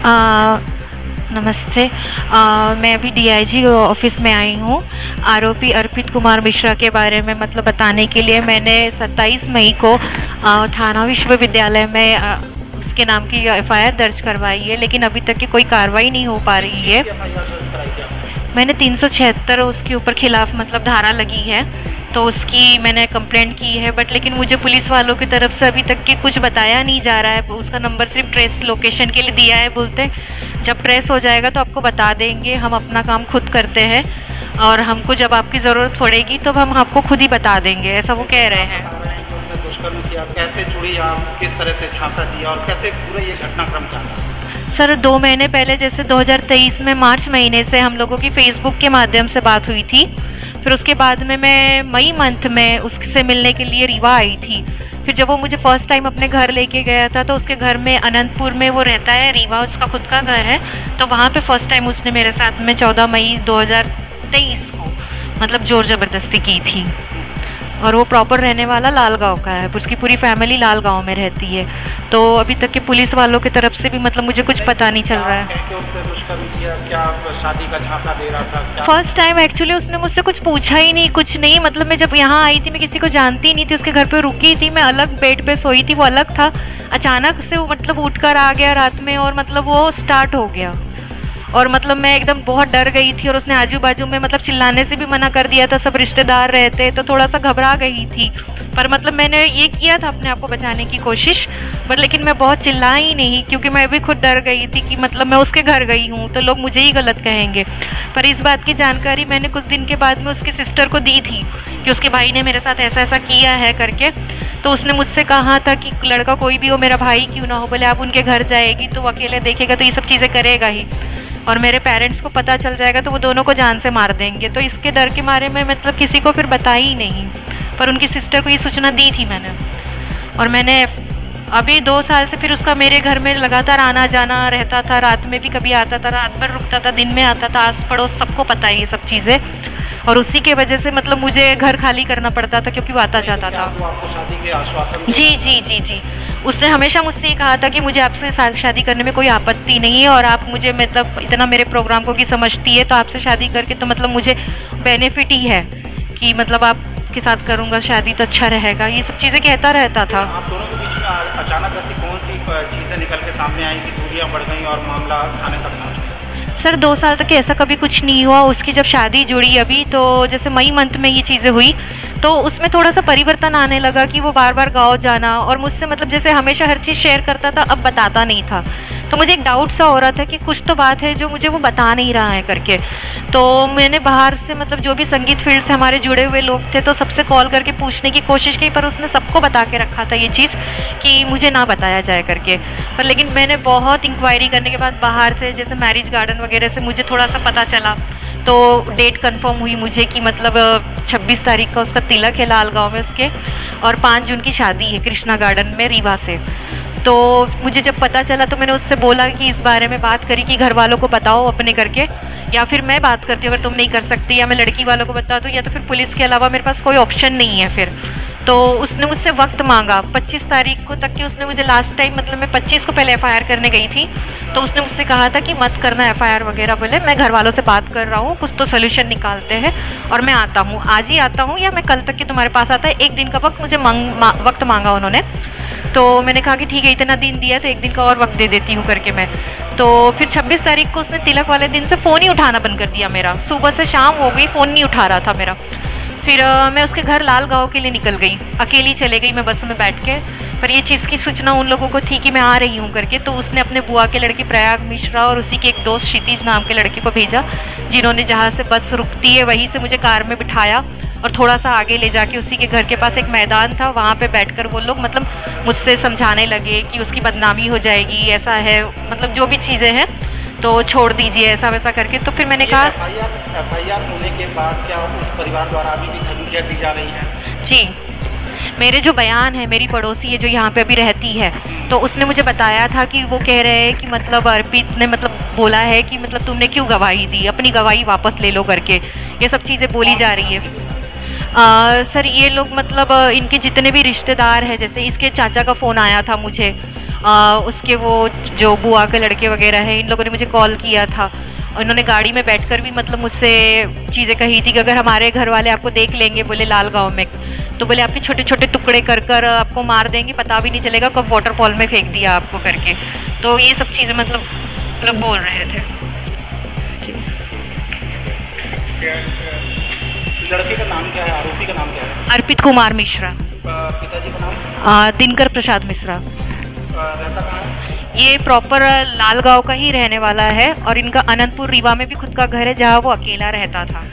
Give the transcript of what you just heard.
आ, नमस्ते। मैं अभी डीआईजी ऑफिस में आई हूँ। आरोपी अर्पित कुमार मिश्रा के बारे में मतलब बताने के लिए मैंने 27 मई को थाना विश्वविद्यालय में उसके नाम की एफआईआर दर्ज करवाई है, लेकिन अभी तक की कोई कार्रवाई नहीं हो पा रही है। मैंने 376 उसके ऊपर खिलाफ मतलब धारा लगी है, तो उसकी मैंने कंप्लेंट की है, बट लेकिन मुझे पुलिस वालों की तरफ से अभी तक के कुछ बताया नहीं जा रहा है। उसका नंबर सिर्फ ट्रेस लोकेशन के लिए दिया है, बोलते हैं जब ट्रेस हो जाएगा तो आपको बता देंगे, हम अपना काम खुद करते हैं और हमको जब आपकी ज़रूरत पड़ेगी तो हम आपको खुद ही बता देंगे, ऐसा वो कह रहे हैं। दुष्कर्म किया, कैसे जुड़ी आप, किस तरह से झांसा दिया और कैसे पूरा ये घटनाक्रम चला? सर 2 महीने पहले जैसे 2023 में मार्च महीने से हम लोगों की फेसबुक के माध्यम से बात हुई थी। फिर उसके बाद में मैं मई मंथ में उससे मिलने के लिए रीवा आई थी। फिर जब वो मुझे फर्स्ट टाइम अपने घर लेके गया था तो उसके घर में अनंतपुर में वो रहता है, रीवा उसका खुद का घर है, तो वहाँ पे फर्स्ट टाइम उसने मेरे साथ में 14 मई 2023 को मतलब जोर ज़बरदस्ती की थी। और वो प्रॉपर रहने वाला लाल गांव का है, उसकी पूरी फैमिली लाल गांव में रहती है। तो अभी तक के पुलिस वालों की तरफ से भी मतलब मुझे कुछ पता नहीं चल रहा है। क्या शादी का झांसा दे रहा था? फर्स्ट टाइम एक्चुअली उसने मुझसे कुछ पूछा ही नहीं, कुछ नहीं। मतलब मैं जब यहाँ आई थी मैं किसी को जानती नहीं थी, उसके घर पे रुकी थी, मैं अलग बेड पे सोई थी, वो अलग था। अचानक से वो मतलब उठकर आ गया रात में और मतलब वो स्टार्ट हो गया और मतलब मैं एकदम बहुत डर गई थी। और उसने आजू बाजू में मतलब चिल्लाने से भी मना कर दिया था, सब रिश्तेदार रहते तो थोड़ा सा घबरा गई थी। पर मतलब मैंने ये किया था अपने आप को बचाने की कोशिश, बट लेकिन मैं बहुत चिल्लाई नहीं, क्योंकि मैं भी खुद डर गई थी कि मतलब मैं उसके घर गई हूँ तो लोग मुझे ही गलत कहेंगे। पर इस बात की जानकारी मैंने कुछ दिन के बाद में उसकी सिस्टर को दी थी कि उसके भाई ने मेरे साथ ऐसा ऐसा किया है करके। तो उसने मुझसे कहा था कि लड़का कोई भी हो, मेरा भाई क्यों ना हो, बोले आप उनके घर जाएगी तो वो अकेले देखेगा तो ये सब चीज़ें करेगा ही, और मेरे पेरेंट्स को पता चल जाएगा तो वो दोनों को जान से मार देंगे। तो इसके डर के मारे में मतलब किसी को फिर बताई ही नहीं, पर उनकी सिस्टर को ये सूचना दी थी मैंने। और मैंने अभी 2 साल से फिर उसका मेरे घर में लगातार आना जाना रहता था, रात में भी कभी आता था, रात भर रुकता था, दिन में आता था, आस पड़ोस सबको पता है ये सब चीज़ें। और उसी के वजह से मतलब मुझे घर खाली करना पड़ता था क्योंकि वो आता जाता था। आपको शादी के आश्वासन? जी जी जी जी, उसने हमेशा मुझसे ये कहा था कि मुझे आपसे शादी करने में कोई आपत्ति नहीं है और आप मुझे मतलब इतना मेरे प्रोग्राम को की समझती है तो आपसे शादी करके तो मतलब मुझे बेनिफिट ही है कि मतलब आपके साथ करूँगा शादी तो अच्छा रहेगा, ये सब चीज़ें कहता रहता था। आप दोनों के बीच में अचानक ऐसी कौन सी चीज़ें निकल के सामने आई कि दूरियां बढ़ गई और मामला थाने तक पहुँच गया? सर 2 साल तक ऐसा कभी कुछ नहीं हुआ। उसकी जब शादी जुड़ी अभी तो जैसे मई मंथ में ये चीज़ें हुई तो उसमें थोड़ा सा परिवर्तन आने लगा कि वो बार बार गाँव जाना और मुझसे मतलब जैसे हमेशा हर चीज़ शेयर करता था, अब बताता नहीं था। तो मुझे एक डाउट सा हो रहा था कि कुछ तो बात है जो मुझे वो बता नहीं रहा है करके। तो मैंने बाहर से मतलब जो भी संगीत फील्ड से हमारे जुड़े हुए लोग थे तो सबसे कॉल करके पूछने की कोशिश की, पर उसने सबको बता के रखा था ये चीज़ कि मुझे ना बताया जाए करके। पर लेकिन मैंने बहुत इंक्वायरी करने के बाद बाहर से जैसे मैरिज गार्डन वगैरह से मुझे थोड़ा सा पता चला, तो डेट कंफर्म हुई मुझे कि मतलब 26 तारीख का उसका तिलक है लाल गांव में उसके, और 5 जून की शादी है कृष्णा गार्डन में रीवा से। तो मुझे जब पता चला तो मैंने उससे बोला कि इस बारे में बात करी कि घर वालों को बताओ अपने करके, या फिर मैं बात करती हूँ अगर तुम नहीं कर सकती, या मैं लड़की वालों को बता दूँ, या तो फिर पुलिस के अलावा मेरे पास कोई ऑप्शन नहीं है फिर। तो उसने मुझसे वक्त मांगा 25 तारीख को तक कि उसने मुझे लास्ट टाइम मतलब मैं 25 को पहले एफआईआर करने गई थी तो उसने मुझसे कहा था कि मत करना एफआईआर वगैरह, बोले मैं घर वालों से बात कर रहा हूँ, कुछ तो सोल्यूशन निकालते हैं और मैं आता हूँ, आज ही आता हूँ या मैं कल तक कि तुम्हारे पास आता है। 1 दिन का वक्त मुझे वक्त मांगा उन्होंने। तो मैंने कहा कि ठीक है इतना दिन दिया है तो 1 दिन का और वक्त दे देती हूँ करके मैं। तो फिर 26 तारीख को उसने तिलक वाले दिन से फ़ोन ही उठाना बंद कर दिया मेरा, सुबह से शाम हो गई फ़ोन नहीं उठा रहा था मेरा। फिर मैं उसके घर लाल गांव के लिए निकल गई, अकेली चले गई मैं बस में बैठ के। पर ये चीज़ की सूचना उन लोगों को थी कि मैं आ रही हूँ करके, तो उसने अपने बुआ के लड़के प्रयाग मिश्रा और उसी के एक दोस्त क्षितिज नाम के लड़के को भेजा, जिन्होंने जहाँ से बस रुकती है वहीं से मुझे कार में बिठाया और थोड़ा सा आगे ले जाके उसी के घर के पास एक मैदान था, वहाँ पे बैठकर वो लोग मतलब मुझसे समझाने लगे कि उसकी बदनामी हो जाएगी, ऐसा है मतलब जो भी चीज़ें हैं तो छोड़ दीजिए ऐसा वैसा करके। तो फिर मैंने कहा एफआईआर होने के बाद क्या उस परिवार द्वारा अभी भी धमकियां दी जा रही हैं? जी, मेरे जो बयान है, मेरी पड़ोसी है जो यहाँ पे अभी रहती है, तो उसने मुझे बताया था कि वो कह रहे हैं कि मतलब अर्पित ने मतलब बोला है कि मतलब तुमने क्यों गवाही दी, अपनी गवाही वापस ले लो करके, ये सब चीज़ें बोली जा रही है। सर ये लोग मतलब इनके जितने भी रिश्तेदार हैं, जैसे इसके चाचा का फ़ोन आया था मुझे, उसके वो जो बुआ के लड़के वगैरह हैं, इन लोगों ने मुझे कॉल किया था और इन्होंने गाड़ी में बैठकर भी मतलब मुझसे चीज़ें कही थी कि अगर हमारे घर वाले आपको देख लेंगे, बोले लाल गांव में, तो बोले आपके छोटे छोटे टुकड़े कर कर आपको मार देंगे, पता भी नहीं चलेगा कब वाटरफॉल में फेंक दिया आपको करके। तो ये सब चीज़ें मतलब लोग बोल रहे थे जी। लड़के का नाम क्या है, आरोपी का नाम क्या है? अर्पित कुमार मिश्रा। पिताजी का नाम? दिनकर प्रसाद मिश्रा। रहता कहाँ है? ये प्रॉपर लाल गांव का ही रहने वाला है और इनका अनंतपुर रीवा में भी खुद का घर है जहाँ वो अकेला रहता था।